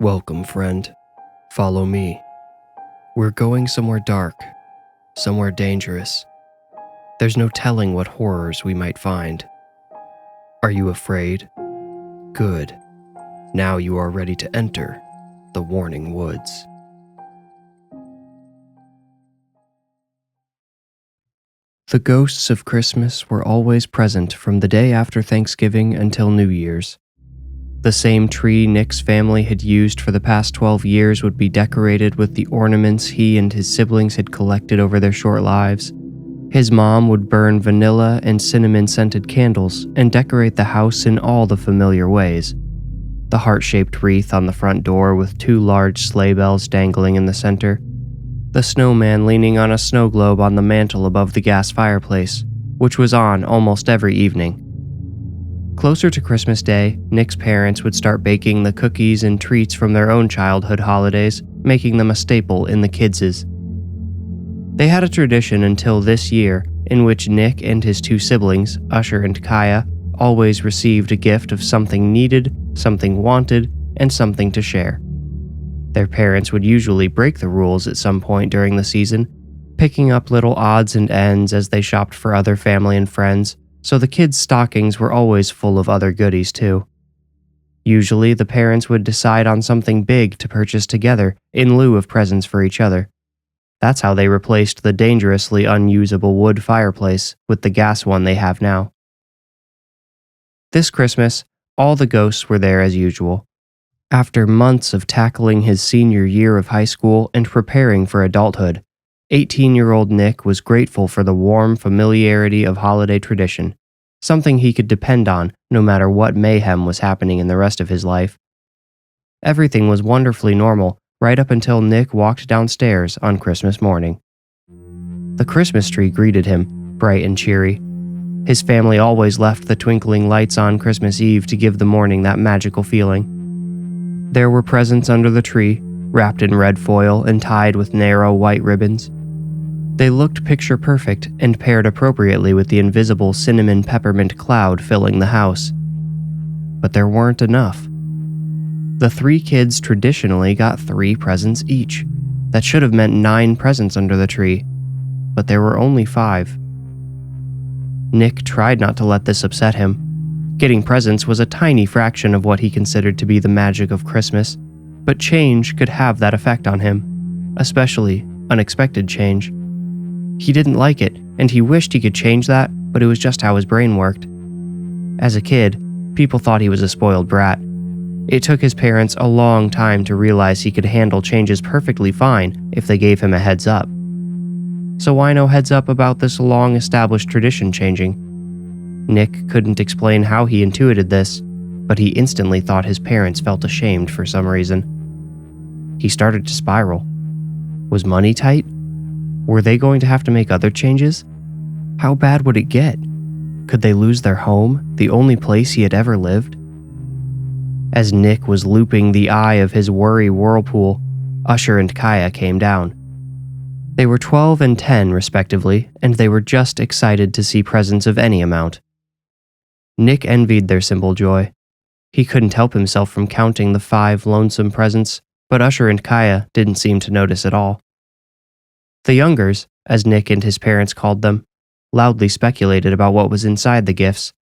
Welcome, friend. Follow me. We're going somewhere dark, somewhere dangerous. There's no telling what horrors we might find. Are you afraid? Good. Now you are ready to enter the Warning Woods. The ghosts of Christmas were always present from the day after Thanksgiving until New Year's. The same tree Nick's family had used for the past 12 years would be decorated with the ornaments he and his siblings had collected over their short lives. His mom would burn vanilla and cinnamon-scented candles and decorate the house in all the familiar ways. The heart-shaped wreath on the front door with 2 large sleigh bells dangling in the center. The snowman leaning on a snow globe on the mantel above the gas fireplace, which was on almost every evening. Closer to Christmas Day, Nick's parents would start baking the cookies and treats from their own childhood holidays, making them a staple in the kids'. They had a tradition until this year in which Nick and his 2 siblings, Usher and Kaya, always received a gift of something needed, something wanted, and something to share. Their parents would usually break the rules at some point during the season, picking up little odds and ends as they shopped for other family and friends, so the kids' stockings were always full of other goodies too. Usually, the parents would decide on something big to purchase together in lieu of presents for each other. That's how they replaced the dangerously unusable wood fireplace with the gas one they have now. This Christmas, all the ghosts were there as usual. After months of tackling his senior year of high school and preparing for adulthood, 18-year-old Nick was grateful for the warm familiarity of holiday tradition, something he could depend on no matter what mayhem was happening in the rest of his life. Everything was wonderfully normal right up until Nick walked downstairs on Christmas morning. The Christmas tree greeted him, bright and cheery. His family always left the twinkling lights on Christmas Eve to give the morning that magical feeling. There were presents under the tree, wrapped in red foil and tied with narrow white ribbons. They looked picture-perfect and paired appropriately with the invisible cinnamon peppermint cloud filling the house. But there weren't enough. The 3 kids traditionally got 3 presents each. That should have meant 9 presents under the tree, but there were only 5. Nick tried not to let this upset him. Getting presents was a tiny fraction of what he considered to be the magic of Christmas, but change could have that effect on him, especially unexpected change. He didn't like it, and he wished he could change that, but it was just how his brain worked. As a kid, people thought he was a spoiled brat. It took his parents a long time to realize he could handle changes perfectly fine if they gave him a heads up. So why no heads up about this long-established tradition changing? Nick couldn't explain how he intuited this, but he instantly thought his parents felt ashamed for some reason. He started to spiral. Was money tight? Were they going to have to make other changes? How bad would it get? Could they lose their home, the only place he had ever lived? As Nick was looping the eye of his worry whirlpool, Usher and Kaya came down. They were 12 and 10 respectively, and they were just excited to see presents of any amount. Nick envied their simple joy. He couldn't help himself from counting the 5 lonesome presents, but Usher and Kaya didn't seem to notice at all. The youngers, as Nick and his parents called them, loudly speculated about what was inside the gifts.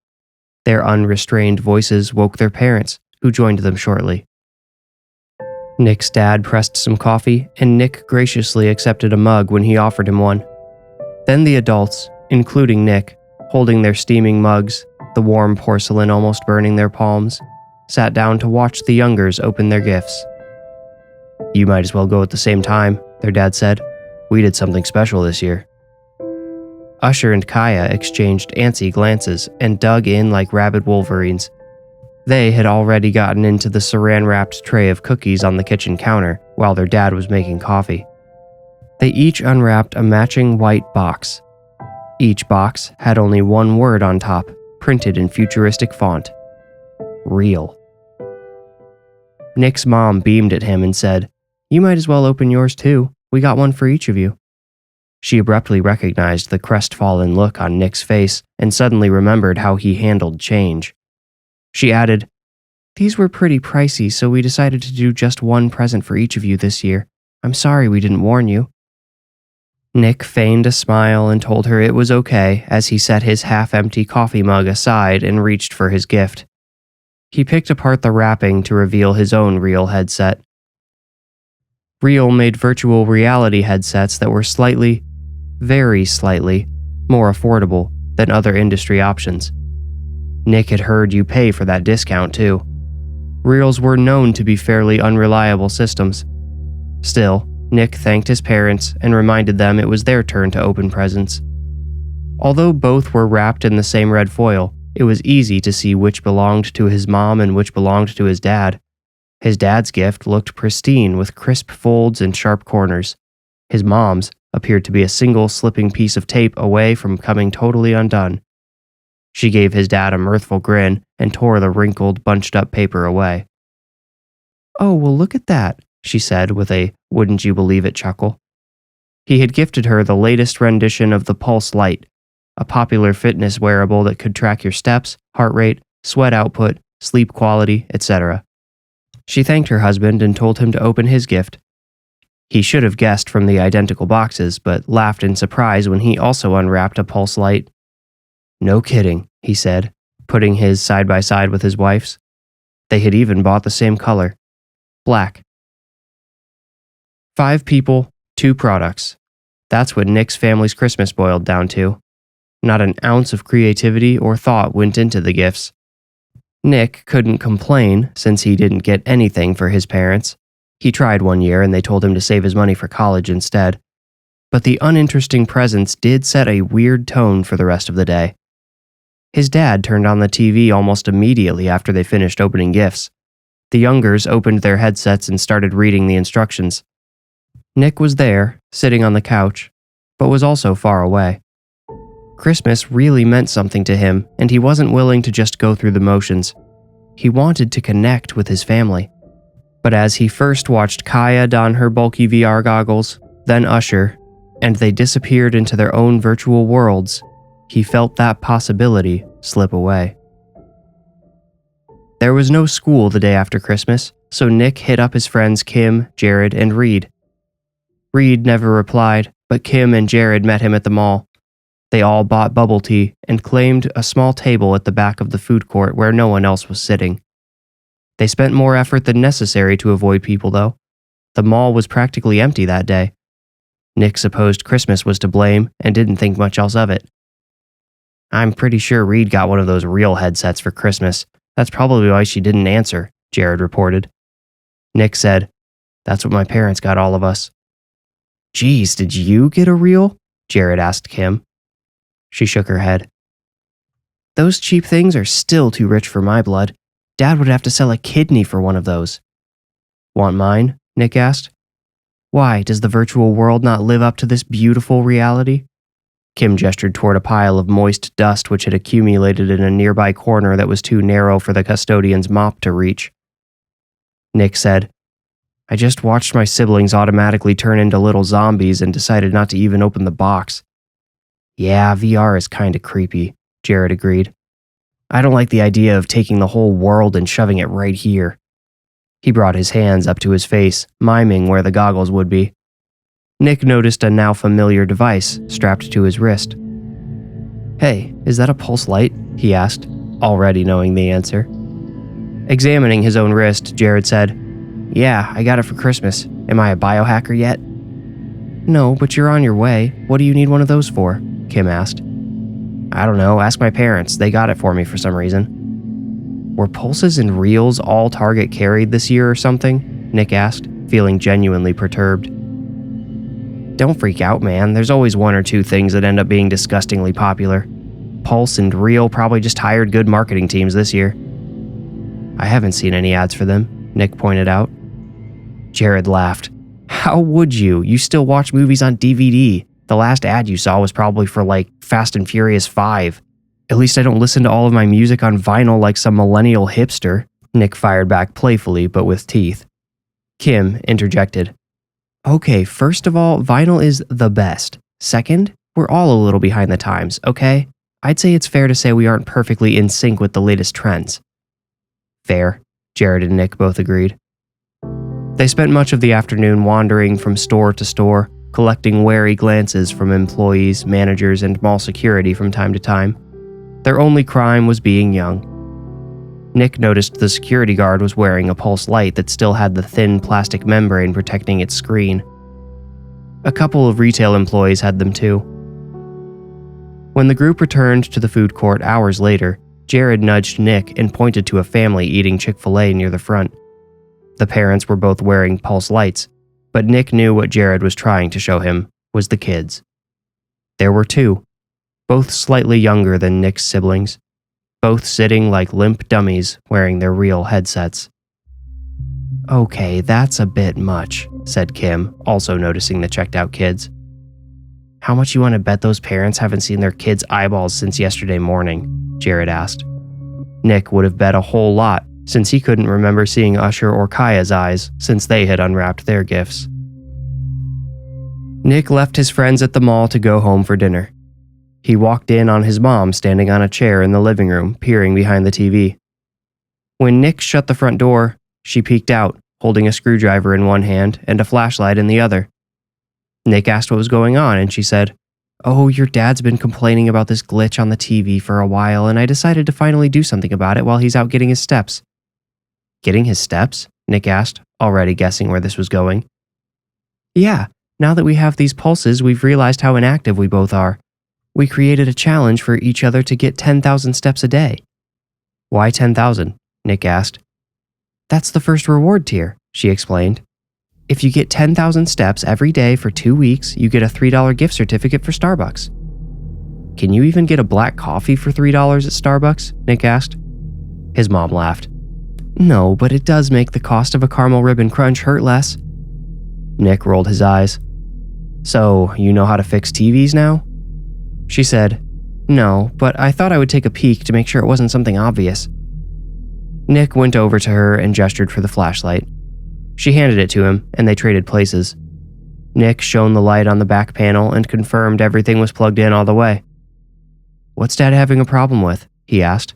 Their unrestrained voices woke their parents, who joined them shortly. Nick's dad pressed some coffee, and Nick graciously accepted a mug when he offered him one. Then the adults, including Nick, holding their steaming mugs, the warm porcelain almost burning their palms, sat down to watch the youngers open their gifts. "You might as well go at the same time," their dad said. "We did something special this year." Usher and Kaya exchanged antsy glances and dug in like rabid wolverines. They had already gotten into the saran-wrapped tray of cookies on the kitchen counter while their dad was making coffee. They each unwrapped a matching white box. Each box had only one word on top, printed in futuristic font. Real. Nick's mom beamed at him and said, "You might as well open yours too. We got one for each of you." She abruptly recognized the crestfallen look on Nick's face and suddenly remembered how he handled change. She added, These were pretty pricey, so we decided to do just one present for each of you this year. I'm sorry we didn't warn you. Nick feigned a smile and told her it was okay as he set his half-empty coffee mug aside and reached for his gift. He picked apart the wrapping to reveal his own Real headset. Real made virtual reality headsets that were slightly, very slightly, more affordable than other industry options. Nick had heard you pay for that discount too. Reals were known to be fairly unreliable systems. Still, Nick thanked his parents and reminded them it was their turn to open presents. Although both were wrapped in the same red foil, it was easy to see which belonged to his mom and which belonged to his dad. His dad's gift looked pristine with crisp folds and sharp corners. His mom's appeared to be a single slipping piece of tape away from coming totally undone. She gave his dad a mirthful grin and tore the wrinkled, bunched-up paper away. "Oh, well, look at that," she said with a wouldn't you believe it chuckle. He had gifted her the latest rendition of the Pulse Light, a popular fitness wearable that could track your steps, heart rate, sweat output, sleep quality, etc. She thanked her husband and told him to open his gift. He should have guessed from the identical boxes, but laughed in surprise when he also unwrapped a Pulse Light. "No kidding," he said, putting his side by side with his wife's. They had even bought the same color. Black. 5 people, 2 products. That's what Nick's family's Christmas boiled down to. Not an ounce of creativity or thought went into the gifts. Nick couldn't complain since he didn't get anything for his parents. He tried one year and they told him to save his money for college instead. But the uninteresting presents did set a weird tone for the rest of the day. His dad turned on the TV almost immediately after they finished opening gifts. The youngers opened their headsets and started reading the instructions. Nick was there, sitting on the couch, but was also far away. Christmas really meant something to him, and he wasn't willing to just go through the motions. He wanted to connect with his family. But as he first watched Kaya don her bulky VR goggles, then Usher, and they disappeared into their own virtual worlds, he felt that possibility slip away. There was no school the day after Christmas, so Nick hit up his friends Kim, Jared, and Reed. Reed never replied, but Kim and Jared met him at the mall. They all bought bubble tea and claimed a small table at the back of the food court where no one else was sitting. They spent more effort than necessary to avoid people, though. The mall was practically empty that day. Nick supposed Christmas was to blame and didn't think much else of it. "I'm pretty sure Reed got one of those Real headsets for Christmas. That's probably why she didn't answer," Jared reported. Nick said, "That's what my parents got all of us." "Geez, did you get a Real?" Jared asked Kim. She shook her head. "Those cheap things are still too rich for my blood. Dad would have to sell a kidney for one of those." "Want mine?" Nick asked. "Why, does the virtual world not live up to this beautiful reality?" Kim gestured toward a pile of moist dust which had accumulated in a nearby corner that was too narrow for the custodian's mop to reach. Nick said, "I just watched my siblings automatically turn into little zombies and decided not to even open the box." "Yeah, VR is kinda creepy," Jared agreed. "I don't like the idea of taking the whole world and shoving it right here." He brought his hands up to his face, miming where the goggles would be. Nick noticed a now familiar device strapped to his wrist. "Hey, is that a Pulse Light?" he asked, already knowing the answer. Examining his own wrist, Jared said, "Yeah, I got it for Christmas. Am I a biohacker yet?" "No, but you're on your way. What do you need one of those for?" Kim asked. "I don't know, ask my parents. They got it for me for some reason." "Were pulses and reels all target carried this year or something?" Nick asked, feeling genuinely perturbed. "Don't freak out, man. There's always one or two things that end up being disgustingly popular. Pulse and Reel probably just hired good marketing teams this year." "I haven't seen any ads for them," Nick pointed out. Jared laughed. "How would you? You still watch movies on DVD. The last ad you saw was probably for like Fast and Furious 5. At least I don't listen to all of my music on vinyl like some millennial hipster," Nick fired back playfully but with teeth. Kim interjected. "Okay, first of all, vinyl is the best. Second, we're all a little behind the times, okay? I'd say it's fair to say we aren't perfectly in sync with the latest trends." "Fair." Jared and Nick both agreed. They spent much of the afternoon wandering from store to store, collecting wary glances from employees, managers, and mall security from time to time. Their only crime was being young. Nick noticed the security guard was wearing a pulse light that still had the thin plastic membrane protecting its screen. A couple of retail employees had them too. When the group returned to the food court hours later, Jared nudged Nick and pointed to a family eating Chick-fil-A near the front. The parents were both wearing pulse lights, but Nick knew what Jared was trying to show him was the kids. There were two, both slightly younger than Nick's siblings, both sitting like limp dummies wearing their real headsets. "Okay, that's a bit much," said Kim, also noticing the checked-out kids. "How much you want to bet those parents haven't seen their kids' eyeballs since yesterday morning?" Jared asked. Nick would have bet a whole lot, since he couldn't remember seeing Usher or Kaya's eyes since they had unwrapped their gifts. Nick left his friends at the mall to go home for dinner. He walked in on his mom standing on a chair in the living room, peering behind the TV. When Nick shut the front door, she peeked out, holding a screwdriver in one hand and a flashlight in the other. Nick asked what was going on, and she said, "Oh, your dad's been complaining about this glitch on the TV for a while, and I decided to finally do something about it while he's out getting his steps." "Getting his steps?" Nick asked, already guessing where this was going. "Yeah, now that we have these pulses, we've realized how inactive we both are. We created a challenge for each other to get 10,000 steps a day." "Why 10,000? Nick asked. "That's the first reward tier," she explained. "If you get 10,000 steps every day for 2 weeks, you get a $3 gift certificate for Starbucks." "Can you even get a black coffee for $3 at Starbucks?" Nick asked. His mom laughed. "No, but it does make the cost of a caramel ribbon crunch hurt less." Nick rolled his eyes. "So, you know how to fix TVs now?" She said, "No, but I thought I would take a peek to make sure it wasn't something obvious." Nick went over to her and gestured for the flashlight. She handed it to him, and they traded places. Nick shone the light on the back panel and confirmed everything was plugged in all the way. "What's Dad having a problem with?" he asked.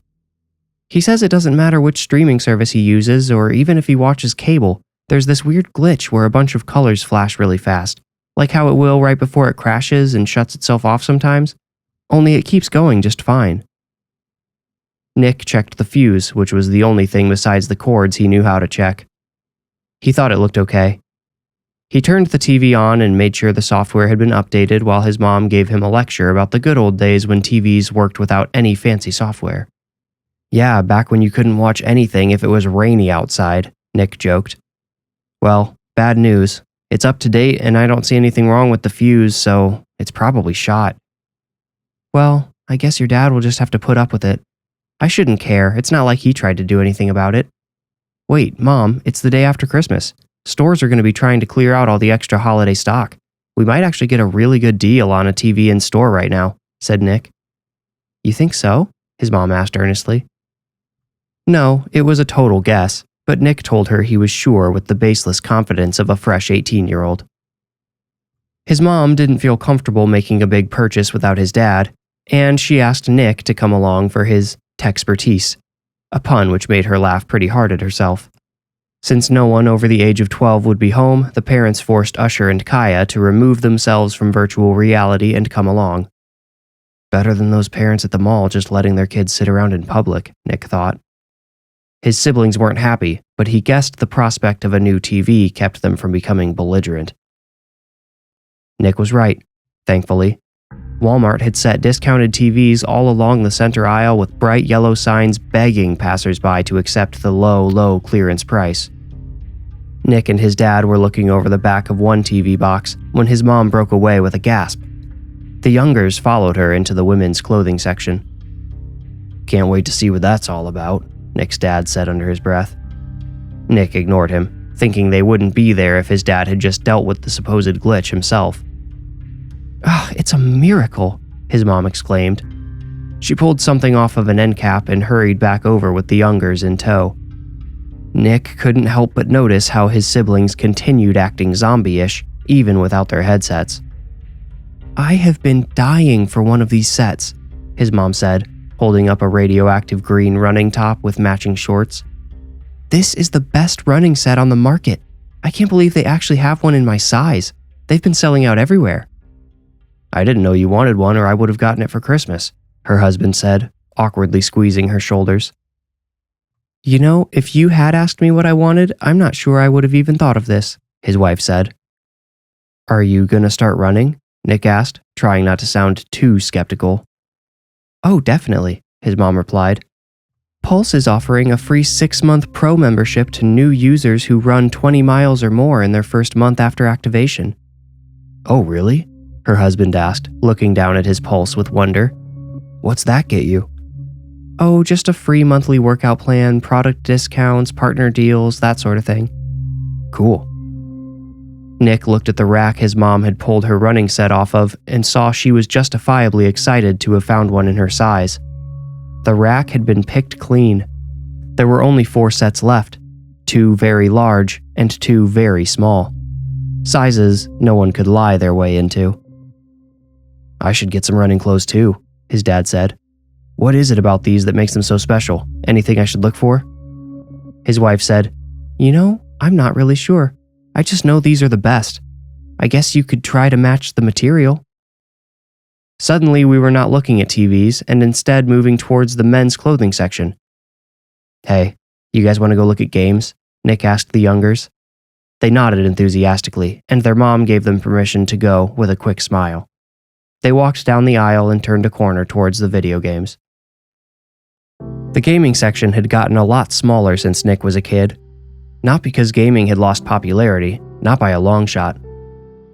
"He says it doesn't matter which streaming service he uses, or even if he watches cable, there's this weird glitch where a bunch of colors flash really fast, like how it will right before it crashes and shuts itself off sometimes, only it keeps going just fine." Nick checked the fuse, which was the only thing besides the cords he knew how to check. He thought it looked okay. He turned the TV on and made sure the software had been updated while his mom gave him a lecture about the good old days when TVs worked without any fancy software. "Yeah, back when you couldn't watch anything if it was rainy outside," Nick joked. "Well, bad news. It's up to date and I don't see anything wrong with the fuse, so it's probably shot." "Well, I guess your dad will just have to put up with it. I shouldn't care, it's not like he tried to do anything about it." "Wait, Mom, it's the day after Christmas. Stores are going to be trying to clear out all the extra holiday stock. We might actually get a really good deal on a TV in store right now," said Nick. "You think so?" his mom asked earnestly. No, it was a total guess, but Nick told her he was sure with the baseless confidence of a fresh 18-year-old. His mom didn't feel comfortable making a big purchase without his dad, and she asked Nick to come along for his texpertise, a pun which made her laugh pretty hard at herself. Since no one over the age of 12 would be home, the parents forced Usher and Kaya to remove themselves from virtual reality and come along. Better than those parents at the mall just letting their kids sit around in public, Nick thought. His siblings weren't happy, but he guessed the prospect of a new TV kept them from becoming belligerent. Nick was right, thankfully. Walmart had set discounted TVs all along the center aisle with bright yellow signs begging passersby to accept the low clearance price. Nick and his dad were looking over the back of one TV box when his mom broke away with a gasp. The Youngers followed her into the women's clothing section. "Can't wait to see what that's all about," Nick's dad said under his breath. Nick ignored him, thinking they wouldn't be there if his dad had just dealt with the supposed glitch himself. It's a miracle," his mom exclaimed. She pulled something off of an end cap and hurried back over with the Youngers in tow. Nick couldn't help but notice how his siblings continued acting zombie-ish, even without their headsets. "I have been dying for one of these sets," his mom said, holding up a radioactive green running top with matching shorts. This is the best running set on the market. I can't believe they actually have one in my size. They've been selling out everywhere." "I didn't know you wanted one or I would have gotten it for Christmas," her husband said, awkwardly squeezing her shoulders. "You know, if you had asked me what I wanted, I'm not sure I would have even thought of this," his wife said. "Are you gonna start running?" Nick asked, trying not to sound too skeptical. "Oh, definitely," his mom replied. "Pulse is offering a free 6-month pro membership to new users who run 20 miles or more in their first month after activation." "Oh, really?" her husband asked, looking down at his pulse with wonder. "What's that get you?" "Oh, just a free monthly workout plan, product discounts, partner deals, that sort of thing." "Cool." Nick looked at the rack his mom had pulled her running set off of and saw she was justifiably excited to have found one in her size. The rack had been picked clean. There were only 4 sets left, 2 very large and 2 very small. Sizes no one could lie their way into. "I should get some running clothes too," his dad said. "What is it about these that makes them so special? Anything I should look for?" His wife said, "You know, I'm not really sure. I just know these are the best. I guess you could try to match the material." Suddenly, we were not looking at TVs and instead moving towards the men's clothing section. "Hey, you guys want to go look at games?" Nick asked the youngers. They nodded enthusiastically, and their mom gave them permission to go with a quick smile. They walked down the aisle and turned a corner towards the video games. The gaming section had gotten a lot smaller since Nick was a kid. Not because gaming had lost popularity, not by a long shot.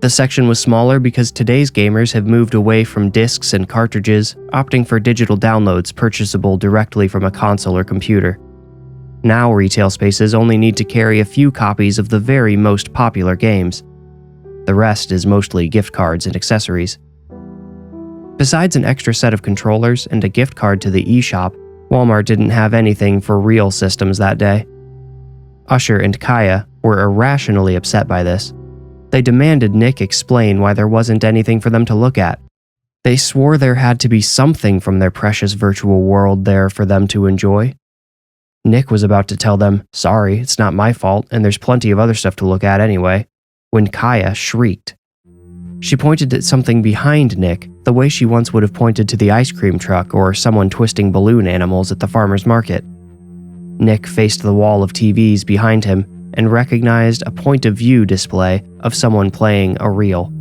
The section was smaller because today's gamers have moved away from discs and cartridges, opting for digital downloads purchasable directly from a console or computer. Now retail spaces only need to carry a few copies of the very most popular games. The rest is mostly gift cards and accessories. Besides an extra set of controllers and a gift card to the eShop, Walmart didn't have anything for real systems that day. Usher and Kaya were irrationally upset by this. They demanded Nick explain why there wasn't anything for them to look at. They swore there had to be something from their precious virtual world there for them to enjoy. Nick was about to tell them, "Sorry, it's not my fault, and there's plenty of other stuff to look at anyway," when Kaya shrieked. She pointed at something behind Nick, the way she once would have pointed to the ice cream truck or someone twisting balloon animals at the farmer's market. Nick faced the wall of TVs behind him and recognized a point of view display of someone playing a reel.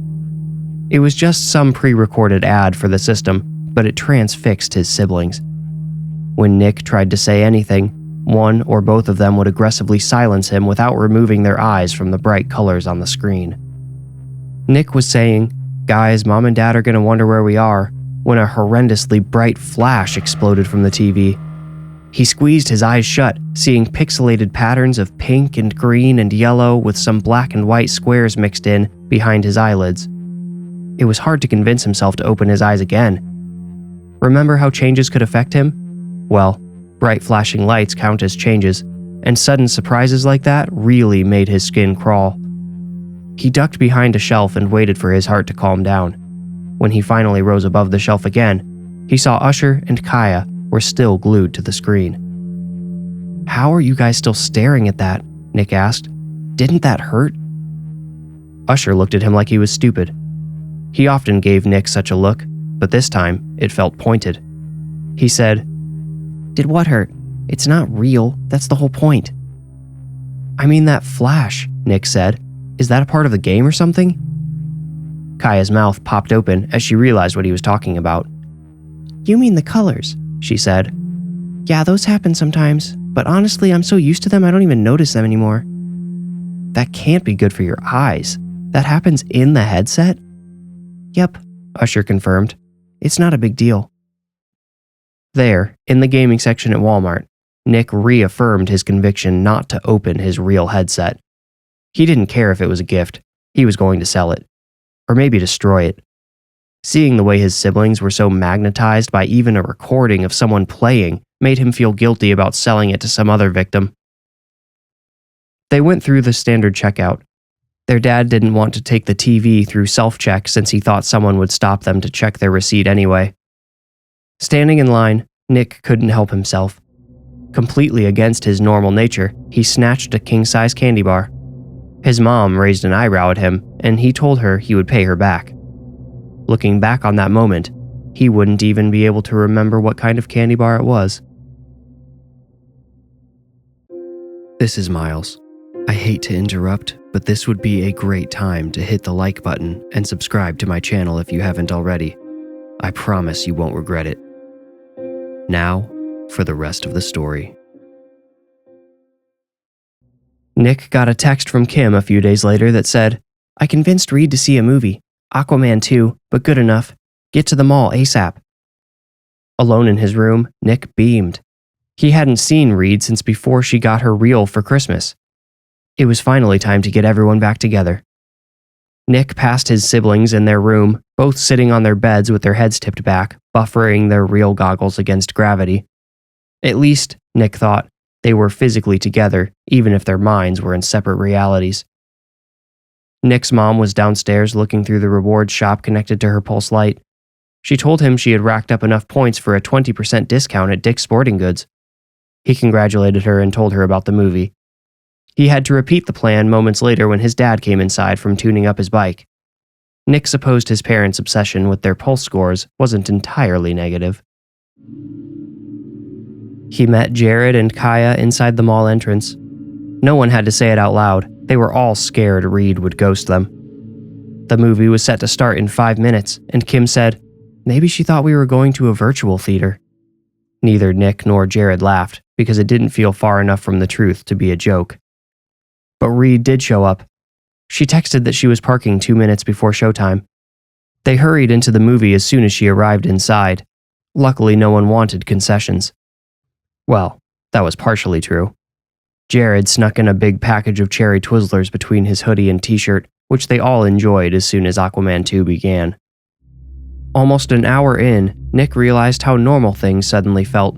It was just some pre-recorded ad for the system, but it transfixed his siblings. When Nick tried to say anything, one or both of them would aggressively silence him without removing their eyes from the bright colors on the screen. Nick was saying, "Guys, Mom and Dad are going to wonder where we are," when a horrendously bright flash exploded from the TV. He squeezed his eyes shut, seeing pixelated patterns of pink and green and yellow with some black and white squares mixed in behind his eyelids. It was hard to convince himself to open his eyes again. Remember how changes could affect him? Well, bright flashing lights count as changes, and sudden surprises like that really made his skin crawl. He ducked behind a shelf and waited for his heart to calm down. When he finally rose above the shelf again, he saw Usher and Kaya were still glued to the screen. "How are you guys still staring at that?" Nick asked. "Didn't that hurt?" Usher looked at him like he was stupid. He often gave Nick such a look, but this time it felt pointed. He said, "Did what hurt? It's not real, that's the whole point." "I mean that flash," Nick said. "Is that a part of the game or something?" Kaya's mouth popped open as she realized what he was talking about. "You mean the colors," she said. "Yeah, those happen sometimes, but honestly, I'm so used to them I don't even notice them anymore." "That can't be good for your eyes. That happens in the headset?" "Yep," Usher confirmed. "It's not a big deal." There, in the gaming section at Walmart, Nick reaffirmed his conviction not to open his real headset. He didn't care if it was a gift. He was going to sell it. Or maybe destroy it. Seeing the way his siblings were so magnetized by even a recording of someone playing made him feel guilty about selling it to some other victim. They went through the standard checkout. Their dad didn't want to take the TV through self-check since he thought someone would stop them to check their receipt anyway. Standing in line, Nick couldn't help himself. Completely against his normal nature, he snatched a king-size candy bar. His mom raised an eyebrow at him, and he told her he would pay her back. Looking back on that moment, he wouldn't even be able to remember what kind of candy bar it was. This is Miles. I hate to interrupt, but this would be a great time to hit the like button and subscribe to my channel if you haven't already. I promise you won't regret it. Now, for the rest of the story. Nick got a text from Kim a few days later that said, "I convinced Reed to see a movie. Aquaman 2, but good enough. Get to the mall ASAP." Alone in his room, Nick beamed. He hadn't seen Reed since before she got her reel for Christmas. It was finally time to get everyone back together. Nick passed his siblings in their room, both sitting on their beds with their heads tipped back, buffering their reel goggles against gravity. At least, Nick thought, they were physically together, even if their minds were in separate realities. Nick's mom was downstairs looking through the rewards shop connected to her Pulse Light. She told him she had racked up enough points for a 20% discount at Dick's Sporting Goods. He congratulated her and told her about the movie. He had to repeat the plan moments later when his dad came inside from tuning up his bike. Nick supposed his parents' obsession with their pulse scores wasn't entirely negative. He met Jared and Kaya inside the mall entrance. No one had to say it out loud. They were all scared Reed would ghost them. The movie was set to start in 5 minutes, and Kim said, "Maybe she thought we were going to a virtual theater." Neither Nick nor Jared laughed, because it didn't feel far enough from the truth to be a joke. But Reed did show up. She texted that she was parking 2 minutes before showtime. They hurried into the movie as soon as she arrived inside. Luckily, no one wanted concessions. Well, that was partially true. Jared snuck in a big package of cherry Twizzlers between his hoodie and t-shirt, which they all enjoyed as soon as Aquaman 2 began. Almost an hour in, Nick realized how normal things suddenly felt.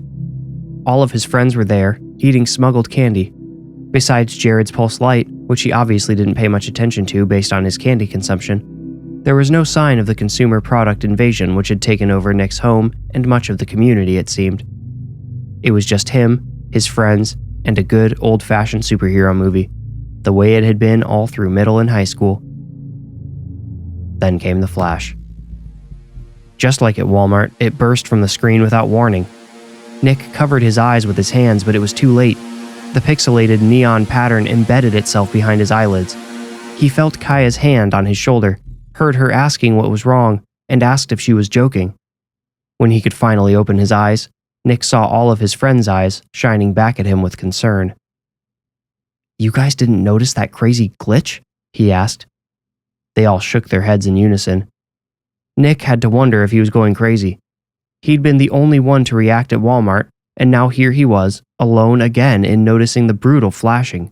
All of his friends were there, eating smuggled candy. Besides Jared's Pulse Light, which he obviously didn't pay much attention to based on his candy consumption, there was no sign of the consumer product invasion which had taken over Nick's home and much of the community, it seemed. It was just him, his friends, and a good old-fashioned superhero movie, the way it had been all through middle and high school. Then came the flash. Just like at Walmart, it burst from the screen without warning. Nick covered his eyes with his hands, but it was too late. The pixelated neon pattern embedded itself behind his eyelids. He felt Kaya's hand on his shoulder, heard her asking what was wrong, and asked if she was joking. When he could finally open his eyes, Nick saw all of his friends' eyes shining back at him with concern. "You guys didn't notice that crazy glitch?" he asked. They all shook their heads in unison. Nick had to wonder if he was going crazy. He'd been the only one to react at Walmart, and now here he was, alone again in noticing the brutal flashing.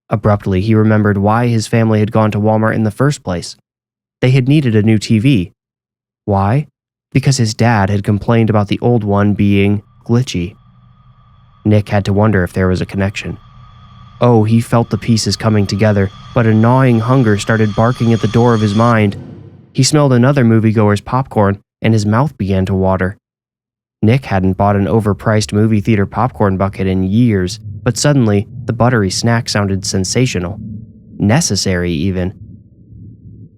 Abruptly, he remembered why his family had gone to Walmart in the first place. They had needed a new TV. Why? Because his dad had complained about the old one being glitchy. Nick had to wonder if there was a connection. Oh, he felt the pieces coming together, but a gnawing hunger started barking at the door of his mind. He smelled another moviegoer's popcorn, and his mouth began to water. Nick hadn't bought an overpriced movie theater popcorn bucket in years, but suddenly, the buttery snack sounded sensational. Necessary, even.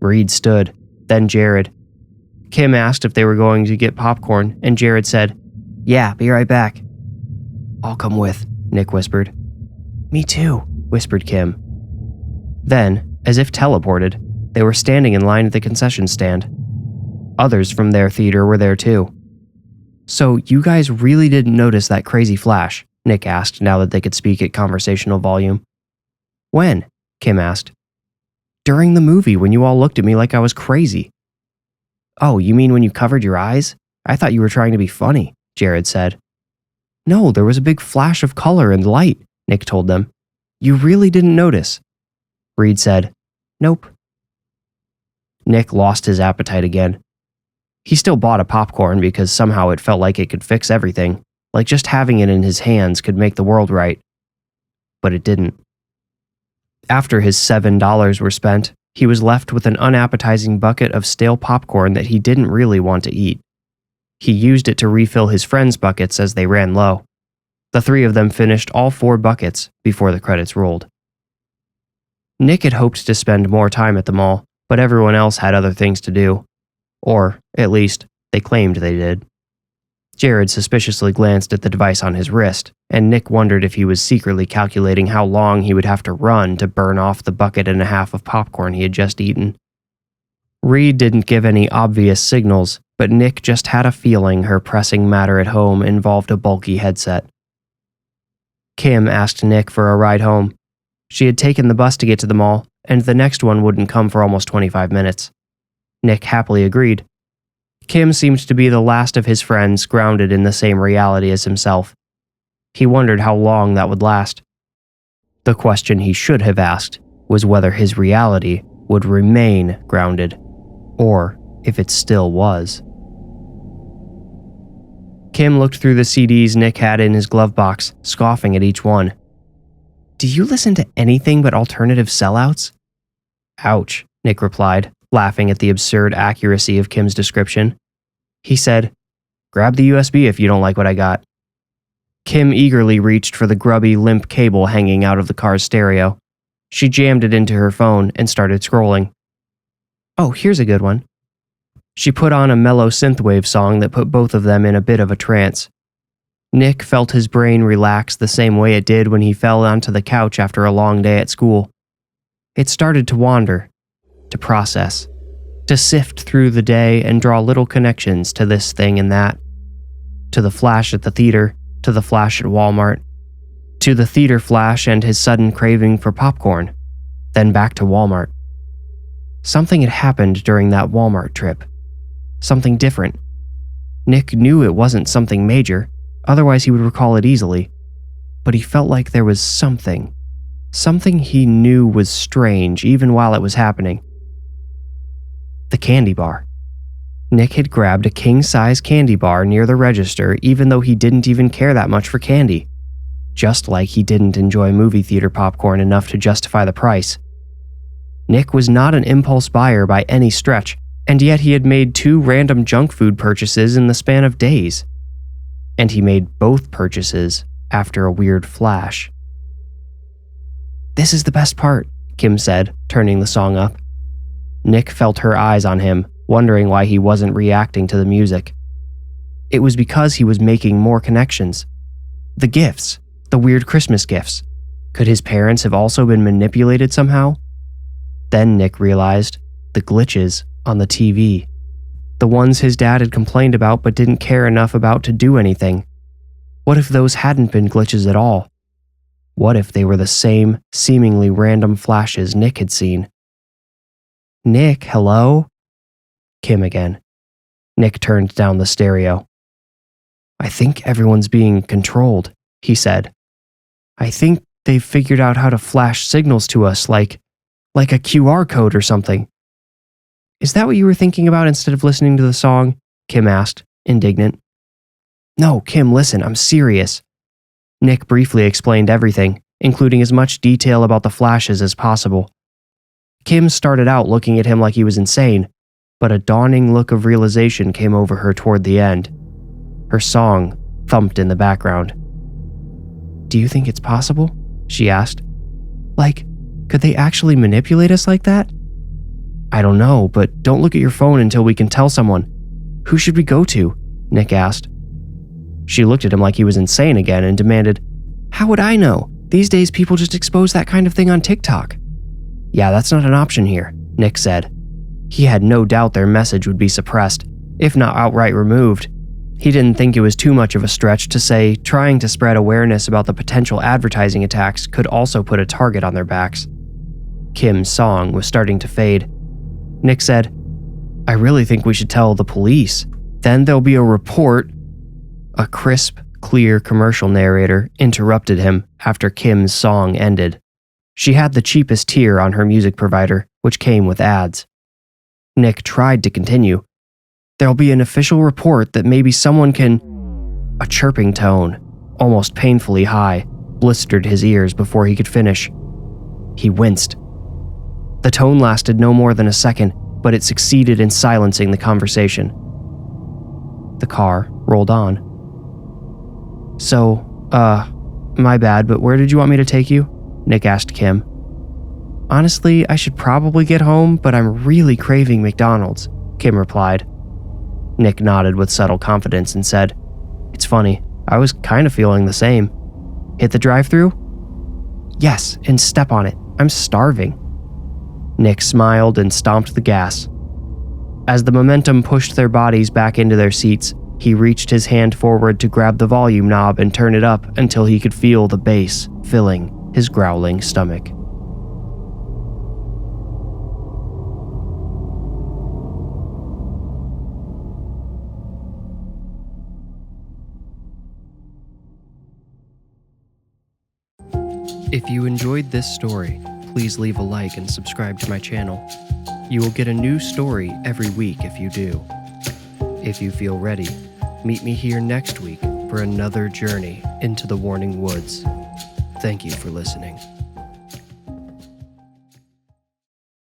Reed stood, then Jared. Kim asked if they were going to get popcorn, and Jared said, "Yeah, be right back." "I'll come with," Nick whispered. "Me too," whispered Kim. Then, as if teleported, they were standing in line at the concession stand. Others from their theater were there too. "So you guys really didn't notice that crazy flash?" Nick asked now that they could speak at conversational volume. "When?" Kim asked. "During the movie when you all looked at me like I was crazy." "Oh, you mean when you covered your eyes? I thought you were trying to be funny," Jared said. "No, there was a big flash of color and light," Nick told them. "You really didn't notice?" Reed said, "Nope." Nick lost his appetite again. He still bought a popcorn because somehow it felt like it could fix everything, like just having it in his hands could make the world right. But it didn't. After his $7 were spent, he was left with an unappetizing bucket of stale popcorn that he didn't really want to eat. He used it to refill his friends' buckets as they ran low. The three of them finished all 4 buckets before the credits rolled. Nick had hoped to spend more time at the mall, but everyone else had other things to do. Or, at least, they claimed they did. Jared suspiciously glanced at the device on his wrist, and Nick wondered if he was secretly calculating how long he would have to run to burn off the bucket and a half of popcorn he had just eaten. Reed didn't give any obvious signals, but Nick just had a feeling her pressing matter at home involved a bulky headset. Kim asked Nick for a ride home. She had taken the bus to get to the mall, and the next one wouldn't come for almost 25 minutes. Nick happily agreed. Kim seemed to be the last of his friends grounded in the same reality as himself. He wondered how long that would last. The question he should have asked was whether his reality would remain grounded, or if it still was. Kim looked through the CDs Nick had in his glove box, scoffing at each one. "Do you listen to anything but alternative sellouts?" "Ouch," Nick replied, laughing at the absurd accuracy of Kim's description. He said, "Grab the USB if you don't like what I got." Kim eagerly reached for the grubby, limp cable hanging out of the car's stereo. She jammed it into her phone and started scrolling. "Oh, here's a good one." She put on a mellow synthwave song that put both of them in a bit of a trance. Nick felt his brain relax the same way it did when he fell onto the couch after a long day at school. It started to wander, to process, to sift through the day and draw little connections to this thing and that. To the flash at the theater, to the flash at Walmart, to the theater flash and his sudden craving for popcorn, then back to Walmart. Something had happened during that Walmart trip. Something different. Nick knew it wasn't something major, otherwise he would recall it easily. But he felt like there was something he knew was strange even while it was happening. The candy bar. Nick had grabbed a king-size candy bar near the register even though he didn't even care that much for candy. Just like he didn't enjoy movie theater popcorn enough to justify the price. Nick was not an impulse buyer by any stretch, and yet he had made 2 random junk food purchases in the span of days. And he made both purchases after a weird flash. "This is the best part," Kim said, turning the song up. Nick felt her eyes on him, wondering why he wasn't reacting to the music. It was because he was making more connections. The gifts, the weird Christmas gifts. Could his parents have also been manipulated somehow? Then Nick realized the glitches on the TV. The ones his dad had complained about but didn't care enough about to do anything. What if those hadn't been glitches at all? What if they were the same, seemingly random flashes Nick had seen? "Nick, hello?" Kim again. Nick turned down the stereo. "I think everyone's being controlled," he said. "I think they've figured out how to flash signals to us like a QR code or something." "Is that what you were thinking about instead of listening to the song?" Kim asked, indignant. "No, Kim, listen, I'm serious." Nick briefly explained everything, including as much detail about the flashes as possible. Kim started out looking at him like he was insane, but a dawning look of realization came over her toward the end. Her song thumped in the background. "Do you think it's possible?" she asked. "Like, could they actually manipulate us like that?" "I don't know, but don't look at your phone until we can tell someone." "Who should we go to?" Nick asked. She looked at him like he was insane again and demanded, "How would I know? These days people just expose that kind of thing on TikTok." "Yeah, that's not an option here," Nick said. He had no doubt their message would be suppressed, if not outright removed. He didn't think it was too much of a stretch to say trying to spread awareness about the potential advertising attacks could also put a target on their backs. Kim's song was starting to fade. Nick said, "I really think we should tell the police. Then there'll be a report." A crisp, clear commercial narrator interrupted him after Kim's song ended. She had the cheapest tier on her music provider, which came with ads. Nick tried to continue. "There'll be an official report that maybe someone can..." A chirping tone, almost painfully high, blistered his ears before he could finish. He winced. The tone lasted no more than a second, but it succeeded in silencing the conversation. The car rolled on. "So, My bad, but where did you want me to take you? Nick asked Kim. Honestly, I should probably get home, but I'm really craving McDonald's, Kim replied. Nick nodded with subtle confidence and said, It's funny, I was kind of feeling the same. Hit the drive-thru? Yes, and step on it. I'm starving. Nick smiled and stomped the gas. As the momentum pushed their bodies back into their seats, he reached his hand forward to grab the volume knob and turn it up until he could feel the bass filling his growling stomach. If you enjoyed this story, please leave a like and subscribe to my channel. You will get a new story every week if you do. If you feel ready, meet me here next week for another journey into the Warning Woods. Thank you for listening.